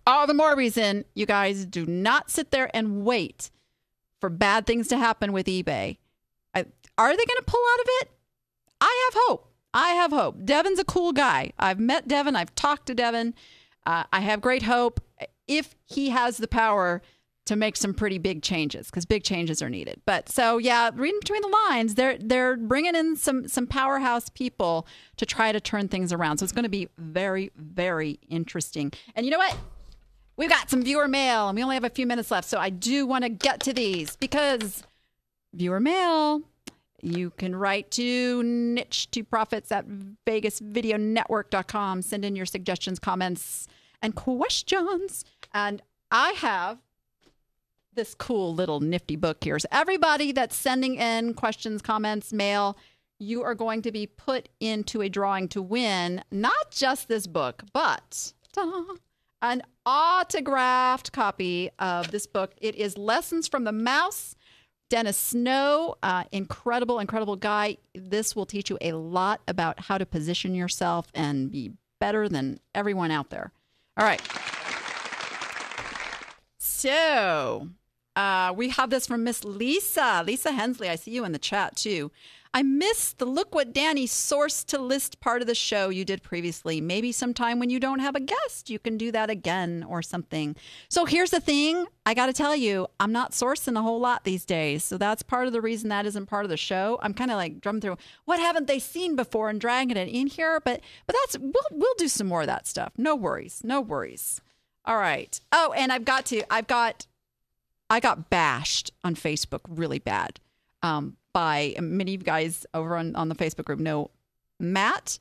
All the more reason you guys do not sit there and wait for bad things to happen with eBay. Are they going to pull out of it? I have hope. I have hope. Devin's a cool guy. I've met Devin. I've talked to Devin. I have great hope if he has the power to make some pretty big changes, because big changes are needed. But so, yeah, reading between the lines, they're bringing in some powerhouse people to try to turn things around. So it's going to be very, very interesting. And you know what? We've got some viewer mail, and we only have a few minutes left. So I do want to get to these, because viewer mail, you can write to niche2profits@vegasvideonetwork.com. Send in your suggestions, comments, and questions. And I have this cool little nifty book here. So everybody that's sending in questions, comments, mail, you are going to be put into a drawing to win not just this book, but an autographed copy of this book. It is Lessons from the Mouse. Dennis Snow, incredible guy. This will teach you a lot about how to position yourself and be better than everyone out there. All right. So we have this from Miss Lisa Hensley. I see you in the chat too. I missed the Look What Danny sourced to list part of the show you did previously. Maybe sometime when you don't have a guest, you can do that again or something. So here's the thing. I got to tell you, I'm not sourcing a whole lot these days. So that's part of the reason that isn't part of the show. I'm kind of like drumming through what haven't they seen before and dragging it in here. But that's we'll do some more of that stuff. No worries. All right. Oh, and I got bashed on Facebook really bad. By many of you guys over on the Facebook group know Matt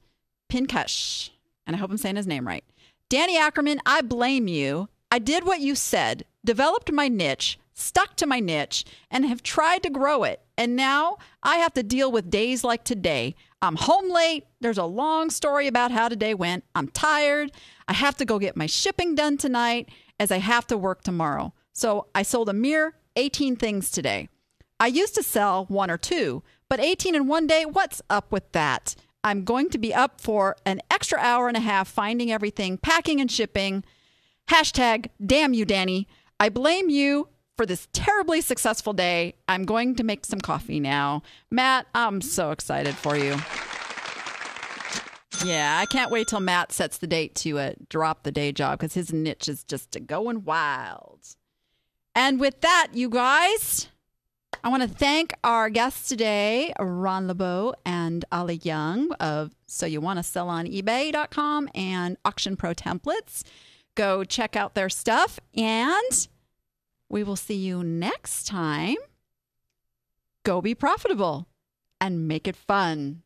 Pinkesh, and I hope I'm saying his name right. Danny Ackerman, I blame you. I did what you said, developed my niche, stuck to my niche, and have tried to grow it. And now I have to deal with days like today. I'm home late. There's a long story about how today went. I'm tired. I have to go get my shipping done tonight as I have to work tomorrow. So I sold a mere 18 things today. I used to sell 1 or 2, but 18 in one day, what's up with that? I'm going to be up for an extra hour and a half finding everything, packing and shipping. Hashtag, damn you, Danny. I blame you for this terribly successful day. I'm going to make some coffee now. Matt, I'm so excited for you. Yeah, I can't wait till Matt sets the date to drop the day job, because his niche is just going wild. And with that, you guys, I want to thank our guests today, Ron LeBeau and Ali Young of So You Want to Sell on eBay.com and Auction Pro Templates. Go check out their stuff, and we will see you next time. Go be profitable and make it fun.